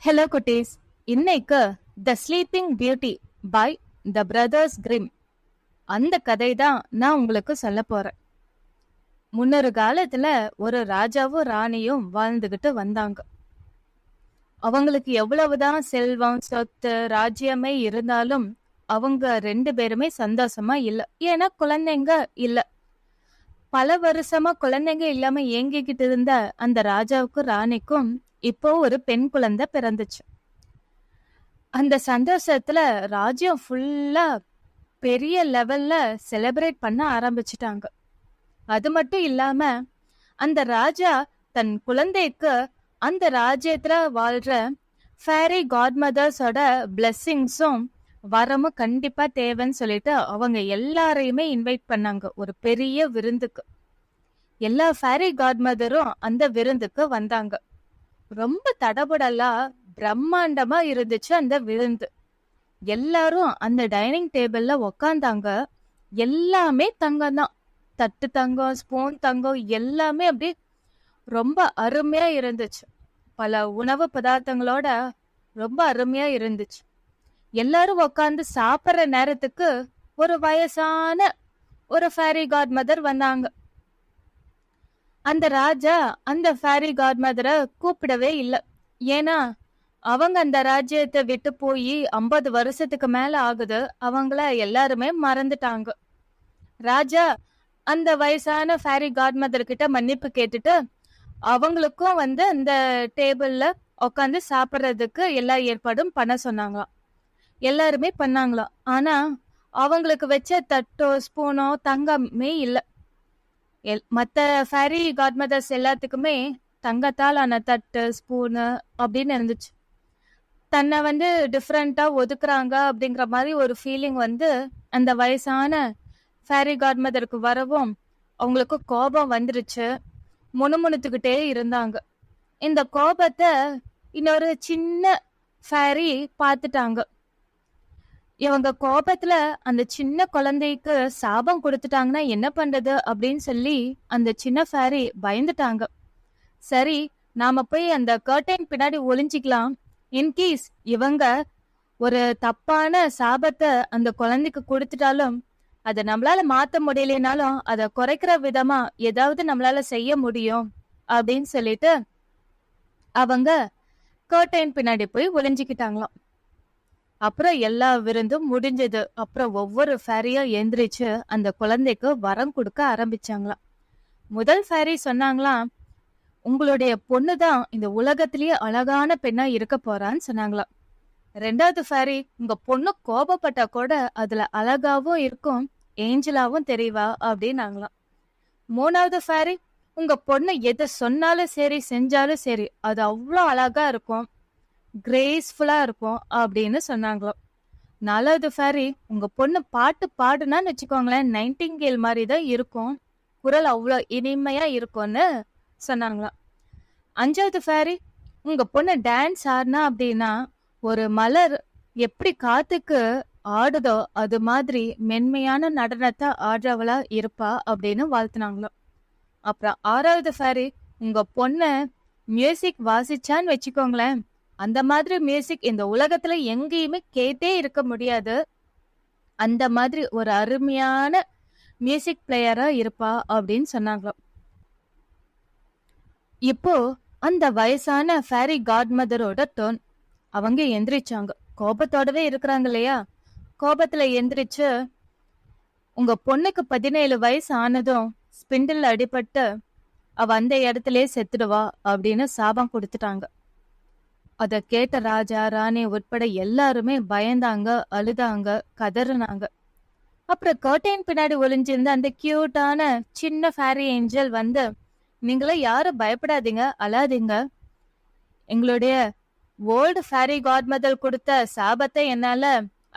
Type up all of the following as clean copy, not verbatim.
Hello குட்டீஸ். இன்னைக்கு the sleeping beauty by the brothers Grimm அந்த கதை தான் நான் உங்களுக்கு சொல்ல போறேன். முன்னொரு காலத்துல ஒரு ராஜாவும் ராணியும் வாழ்ந்துகிட்டு வந்தாங்க. அவங்களுக்கு எவ்வளவுதான் செல்வம் சொத்து ராஜ்யமே இருந்தாலும் அவங்க ரெண்டு பேருமே சந்தோஷமா இல்ல. ஏன்னா குழந்தைங்க இல்ல. பல வருஷமா குழந்தைங்க இல்லாம ஏங்கிக்கிட்டு இருந்த அந்த ராஜாவுக்கும் ராணிக்கும் இப்போ ஒரு பெண் குழந்தை பிறந்துச்சு. அந்த சந்தோஷத்துல ராஜ்யம் ஃபுல்லா பெரிய லெவல்ல செலிப்ரேட் பண்ண ஆரம்பிச்சிட்டாங்க. அது மட்டும் இல்லாம அந்த ராஜா தன் குழந்தைக்கு அந்த ராஜ்யத்துல வாழ்ற ஃபேரி காட்மதர்ஸோட பிளெஸ்ஸிங்ஸும் வரமும் கண்டிப்பா தேவைன்னு சொல்லிட்டு அவங்க எல்லாரையுமே இன்வைட் பண்ணாங்க ஒரு பெரிய விருந்துக்கு. எல்லா ஃபேரி காட்மதரும் அந்த விருந்துக்கு வந்தாங்க. ரொம்ப தடபுடலா பிரம்மாண்டமா இருந்துச்சு அந்த விருந்து. எல்லாரும் அந்த டைனிங் டேபிள்ல உக்காந்தாங்க. எல்லாமே தங்கம் தான். தட்டு தங்கம், ஸ்பூன் தங்கம், எல்லாமே அப்படி ரொம்ப அருமையா இருந்துச்சு. பல உணவு பதார்த்தங்களோட ரொம்ப அருமையா இருந்துச்சு. எல்லாரும் உக்காந்து சாப்பிட்ற நேரத்துக்கு ஒரு வயசான ஒரு ஃபேரி காட் மதர் வந்தாங்க. அந்த ராஜா அந்த ஃபேரி காட் மதரை கூப்பிடவே இல்லை. ஏன்னா அவங்க அந்த ராஜ்யத்தை விட்டு போய் 50 வருஷத்துக்கு மேல ஆகுது. அவங்கள எல்லாருமே மறந்துட்டாங்க. ராஜா அந்த வயசான ஃபேரி காட் மதர் கிட்ட மன்னிப்பு கேட்டுட்டு அவங்களுக்கும் அந்த டேபிள்ல உட்காந்து சாப்பிட்றதுக்கு எல்லா ஏற்பாடும் பண்ண சொன்னாங்களாம். எல்லாருமே பண்ணாங்களாம். ஆனா அவங்களுக்கு வச்ச தட்டோ ஸ்பூனோ தங்கமே இல்லை. மற்ற ஃபேரி காட் மதர்ஸ் எல்லாத்துக்குமே தங்கத்தால் ஆன தட்டு ஸ்பூனு அப்படின்னு இருந்துச்சு. தன்னை டிஃப்ரெண்டா ஒதுக்குறாங்க அப்படிங்கிற மாதிரி ஒரு ஃபீலிங் அந்த வயசான ஃபேரி காட்மதருக்கு வரவும் அவங்களுக்கு கோபம் வந்துருச்சு. முணுமுணுத்துக்கிட்டே இருந்தாங்க. இந்த கோபத்தை இன்னொரு சின்ன ஃபேரி பார்த்துட்டாங்க. இவங்க கோபத்துல அந்த சின்ன குழந்தைக்கு சாபம் கொடுத்துட்டாங்கன்னா என்ன பண்றது அப்படின்னு சொல்லி அந்த சின்ன ஃபேரி பயந்துட்டாங்க. சரி, நாம போய் அந்த கர்டைன் பின்னாடி ஒளிஞ்சிக்கலாம். இன்கேஸ் இவங்க ஒரு தப்பான சாபத்தை அந்த குழந்தைக்கு கொடுத்துட்டாலும் அதை நம்மளால மாத்த முடியலனாலும் அதை குறைக்கிற விதமா ஏதாவது நம்மளால செய்ய முடியும் அப்படின்னு சொல்லிட்டு அவங்க கர்டைன் பின்னாடி போய் ஒளிஞ்சுக்கிட்டாங்களாம். அப்புறம் எல்லா விருந்தும் முடிஞ்சது. அப்புறம் ஒவ்வொரு ஃபேரியா எந்திரிச்சு அந்த குழந்தைக்கு வரம் கொடுக்க ஆரம்பிச்சாங்களாம். முதல் ஃபேரி சொன்னாங்களாம், உங்களுடைய பொண்ணுதான் இந்த உலகத்திலேயே அழகான பெண்ணா இருக்க போறான்னு சொன்னாங்களாம். ரெண்டாவது ஃபேரி, உங்க பொண்ணு கோபப்பட்டா கூட அதுல அழகாவும் இருக்கும், ஏஞ்சலாவும் தெரியவா அப்படின்னாங்களாம். மூணாவது ஃபேரி, உங்க பொண்ணு எதை சொன்னாலும் சரி செஞ்சாலும் சரி அது அவ்வளோ அழகா இருக்கும், கிரேஸ்ஃபுல்லா இருக்கும் அப்படின்னு சொன்னாங்களாம். நாலாவது ஃபேரி, உங்க பொண்ணு பாட்டு பாடுனான்னு வச்சுக்கோங்களேன், நைன்டிங்கேல் மாதிரி தான் இருக்கும், குரல் அவ்வளோ இனிமையா இருக்கும்னு சொன்னாங்களாம். அஞ்சாவது ஃபேரி, உங்க பொண்ணு டான்ஸ் ஆடினா அப்படின்னா ஒரு மலர் எப்படி காத்துக்கு ஆடுதோ அது மாதிரி மென்மையான நடனத்தை ஆடுறவளா இருப்பா அப்படின்னு வாழ்த்துனாங்களாம். அப்புறம் ஆறாவது ஃபேரி, உங்க பொண்ணு மியூசிக் வாசிச்சான்னு வச்சுக்கோங்களேன், அந்த மாதிரி மியூசிக் இந்த உலகத்துல எங்கேயுமே கேட்டே இருக்க முடியாது, அந்த மாதிரி ஒரு அருமையான மியூசிக் பிளேயரா இருப்பா அப்படின்னு சொன்னாங்களாம். இப்போ அந்த வயசான ஃபேரி காட்மதரோட டர்ன். அவங்க எந்திரிச்சாங்க. கோபத்தோடவே இருக்கிறாங்க இல்லையா? கோபத்துல எந்திரிச்சு, உங்க பொண்ணுக்கு 17 வயசு ஆனதும் ஸ்பிண்டில் அடிபட்டு அவ அந்த இடத்துலயே செத்துடுவா அப்படின்னு சாபம் கொடுத்துட்டாங்க. அத கேட்ட ராஜா ராணி உட்பட எல்லாருமே பயந்தாங்க, அழுதாங்க, கதறினாங்க. அப்புறம் கர்டைன் பின்னாடி ஒளிஞ்சிருந்த அந்த கியூட்டான சின்ன ஃபேரி ஏஞ்சல் நீங்களும் யாரும் பயப்படாதீங்க, அழாதீங்க, எங்களுடைய ஓல்டு ஃபேரி காட்மதர் கொடுத்த சாபத்தை என்னால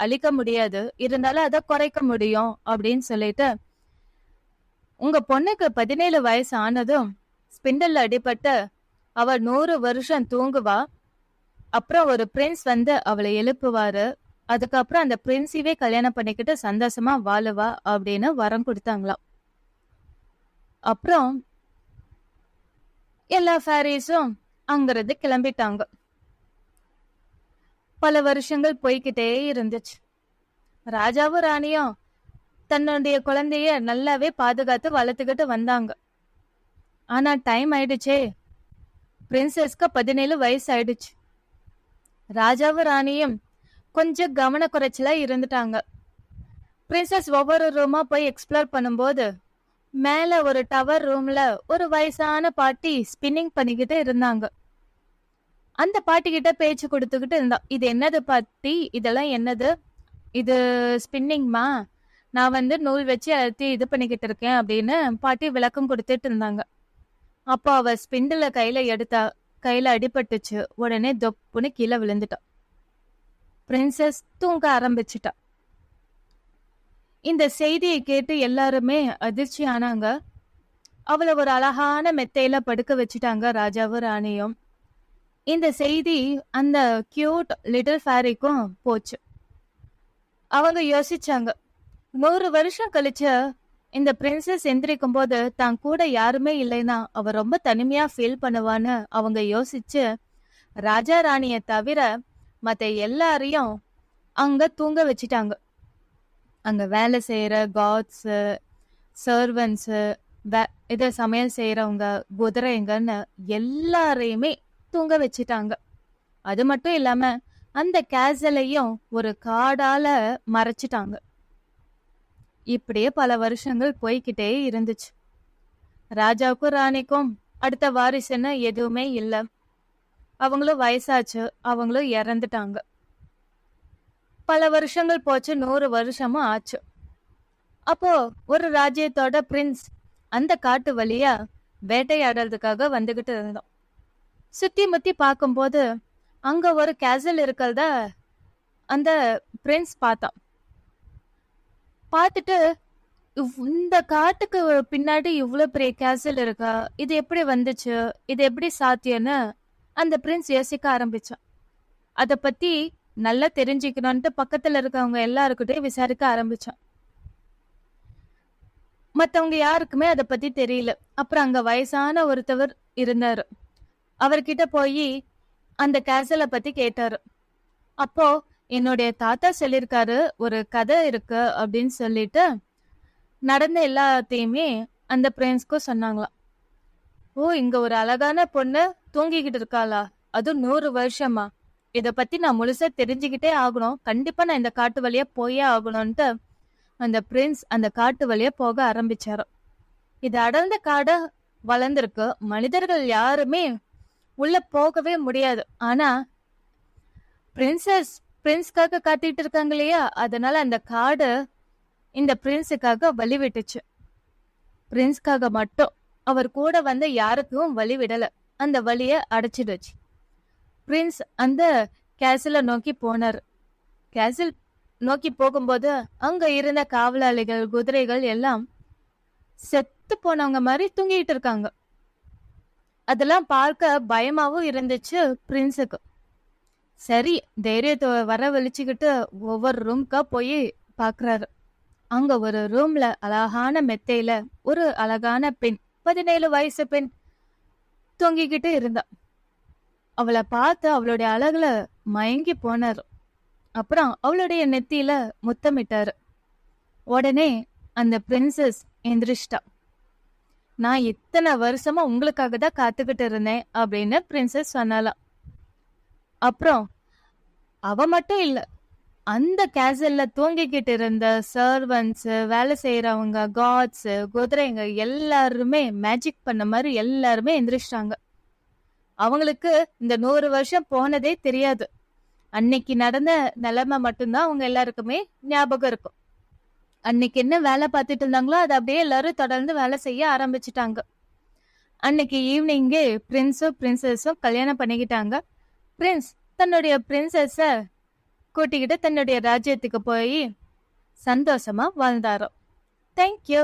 அழிக்க முடியாது, இருந்தாலும் அதை குறைக்க முடியும் அப்படின்னு சொல்லிட்டு உங்க பொண்ணுக்கு 17 வயசு ஆனதும் ஸ்பிண்டல்ல அடிபட்டு அவ 100 வருஷம் தூங்குவா. அப்புறம் ஒரு பிரின்ஸ் அவளை எழுப்புவாரு. அதுக்கப்புறம் அந்த பிரின்ஸிவே கல்யாணம் பண்ணிக்கிட்டு சந்தோஷமா வாழுவா அப்படின்னு வரம் கொடுத்தாங்களாம். அப்புறம் எல்லா ஃபேரிஸும் அங்கிருந்து கிளம்பிட்டாங்க. பல வருஷங்கள் போய்கிட்டே இருந்துச்சு. ராஜாவும் ராணியும் தன்னுடைய குழந்தைய நல்லாவே பாதுகாத்து வளர்த்துக்கிட்டு வந்தாங்க. ஆனா டைம் ஆயிடுச்சே, பிரின்சஸ்க்கு 17 வயசு ஆயிடுச்சு. ராஜாவும் ராணியும் கொஞ்சம் கவன குறைச்சலா இருந்துட்டாங்க. பிரின்சஸ் ஒவ்வொரு ரூமா போய் எக்ஸ்ப்ளோர் பண்ணும்போது மேல ஒரு டவர் ரூம்ல ஒரு வயசான பாட்டி ஸ்பின்னிங் பண்ணிக்கிட்டு இருந்தாங்க. அந்த பாட்டி கிட்ட பேச்சு கொடுத்துக்கிட்டு இருந்தா. இது என்னது பாட்டி, இதெல்லாம் என்னது, இது ஸ்பின்னிங்மா, நான் நூல் வச்சு அழுத்தி இது பண்ணிக்கிட்டு இருக்கேன் அப்படின்னு பாட்டி விளக்கம் கொடுத்துட்டு இருந்தாங்க. அப்போ அவ ஸ்பிண்டில கையில எடுத்தா, கையில அடிபட்டுச்சு. உடனே தொப்புன்னு கீழே விழுந்துட்டா. பிரின்சஸ் தூங்க ஆரம்பிச்சுட்டா. இந்த செய்தியை கேட்டு எல்லாருமே அதிர்ச்சி ஆனாங்க. அவளை ஒரு அழகான மெத்தையில படுக்க வச்சுட்டாங்க ராஜாவும் ராணியும். இந்த செய்தி அந்த கியூட் லிட்டில் ஃபேரிக்கும் போச்சு. அவங்க யோசிச்சாங்க, 100 வருஷம் கழிச்சு இந்த பிரின்சஸ் எந்திரிக்கும் போது தான் கூட யாருமே இல்லைன்னா அவ ரொம்ப தனிமையா ஃபீல் பண்ணுவான்னு அவங்க யோசிச்சு ராஜா ராணிய தவிர மத்த எல்லாரையும் அங்க தூங்க வச்சிட்டாங்க. அங்க வேலை செய்யற காட்ஸ், சர்வன்ஸ், இத சமையல் செய்யறவங்க, குதிரைங்கன்னு எல்லாரையுமே தூங்க வச்சிட்டாங்க. அது மட்டும் இல்லாம அந்த கேசலையும் ஒரு காடால மறைச்சிட்டாங்க. இப்படியே பல வருஷங்கள் போய்கிட்டே இருந்துச்சு. ராஜாவுக்கும் ராணிக்கும் அடுத்த வாரிசுன்னு எதுவுமே இல்ல. அவங்களும் வயசாச்சு, அவங்களும் இறந்துட்டாங்க. பல வருஷங்கள் போச்சு, 100 வருஷமும் ஆச்சு. அப்போ ஒரு ராஜ்யத்தோட பிரின்ஸ் அந்த காட்டு வழியா வேட்டையாடுறதுக்காக வந்துகிட்டு இருந்தோம். சுத்தி முத்தி பார்க்கும்போது அங்க ஒரு கேசல் இருக்கிறத அந்த பிரின்ஸ் பார்த்தான். பார்த்துட்டு இந்த காட்டுக்கு பின்னாடி இவ்வளவு பெரிய கேசல் இருக்கா, இது எப்படி வந்துச்சு, இது எப்படி சாத்தியன்னு அந்த பிரின்ஸ் யோசிக்க ஆரம்பிச்சான். அத பத்தி நல்லா தெரிஞ்சுக்கணும்ட்டு பக்கத்துல இருக்கவங்க எல்லாருக்கிட்டையும் விசாரிக்க ஆரம்பிச்சான். மத்தவங்க யாருக்குமே அத பத்தி தெரியல. அப்புறம் அங்க வயசான ஒருத்தவர் இருந்தாரு. அவர்கிட்ட போய் அந்த கேசலை பத்தி கேட்டாரு. அப்போ என்னுடைய தாத்தா சொல்லியிருக்காரு, ஒரு கதை இருக்கு அப்படின்னு சொல்லிட்டு நடந்த எல்லாத்தையுமே அந்த பிரின்ஸ்க்கும் சொன்னாங்களாம். ஓ, இங்க ஒரு அழகான பொண்ணு தூங்கிக்கிட்டு இருக்காளா, அதுவும் 100 வருஷமா, இத பத்தி நான் முழுசா தெரிஞ்சுக்கிட்டே ஆகணும், கண்டிப்பா நான் இந்த காட்டு வழியா போயே ஆகணும்ட்டு அந்த பிரின்ஸ் அந்த காட்டு வழியா போக ஆரம்பிச்சாரு. இது அடர்ந்த காடா வளர்ந்திருக்கு. மனிதர்கள் யாருமே உள்ள போகவே முடியாது. ஆனா பிரின்ஸ்க்காக காத்திட்டு இருக்காங்க இல்லையா, அதனால அந்த காடு இந்த பிரின்ஸுக்காக வழி விட்டுச்சு. பிரின்ஸ்க்காக மட்டும். அவர் கூட வந்த யாருக்கும் வழி விடல. அந்த வழிய அடைச்சிடுச்சு. பிரின்ஸ் அந்த கேசல நோக்கி போனார். கேசல் நோக்கி போகும்போது அங்க இருந்த காவலாளிகள், குதிரைகள் எல்லாம் செத்து போனவங்க மாதிரி தூங்கிட்டு இருக்காங்க. அதெல்லாம் பார்க்க பயமாவும் இருந்துச்சு பிரின்ஸுக்கு. சரி, தைரியத்தை வரவழிச்சுக்கிட்டு ஒவ்வொரு ரூம்க்கா போய் பாக்குறாரு. அங்க ஒரு ரூம்ல அழகான மெத்தையில ஒரு அழகான பெண், 17 வயசு பெண் தூங்கிக்கிட்டு இருந்தா. அவளை பார்த்து அவளுடைய அழகுல மயங்கி போனாரு. அப்புறம் அவளுடைய நெத்தியில முத்தமிட்டாரு. உடனே அந்த பிரின்சஸ் எந்திரிச்சிட்டா. நான் இத்தனை வருஷமா உங்களுக்காக தான் காத்துக்கிட்டு இருந்தேன் அப்படின்னு பிரின்சஸ் சொன்னாலாம். அப்புறம் அவ மட்டும் இல்ல, அந்த கேசல்ல தூங்கிக்கிட்டு இருந்த சர்வன்ஸ், வேலை செய்யறவங்க, காட்ஸ், குதிரைங்க எல்லாருமே மேஜிக் பண்ண மாதிரி எல்லாருமே எந்திரிச்சிட்டாங்க. அவங்களுக்கு இந்த 100 வருஷம் போனதே தெரியாது. அன்னைக்கு நடந்த நிலைமை மட்டும்தான் அவங்க எல்லாருக்குமே ஞாபகம் இருக்கும். அன்னைக்கு என்ன வேலை பார்த்துட்டு இருந்தாங்களோ அதை அப்படியே எல்லாரும் தொடர்ந்து வேலை செய்ய ஆரம்பிச்சுட்டாங்க. அன்னைக்கு ஈவினிங்கே பிரின்ஸும் பிரின்சஸும் கல்யாணம் பண்ணிக்கிட்டாங்க. பிரின்ஸ் தன்னுடைய பிரின்சஸ கூட்டிக்கிட்டு தன்னுடைய ராஜ்யத்துக்கு போய் சந்தோஷமா வாழ்ந்தாரோ. தேங்க்யூ.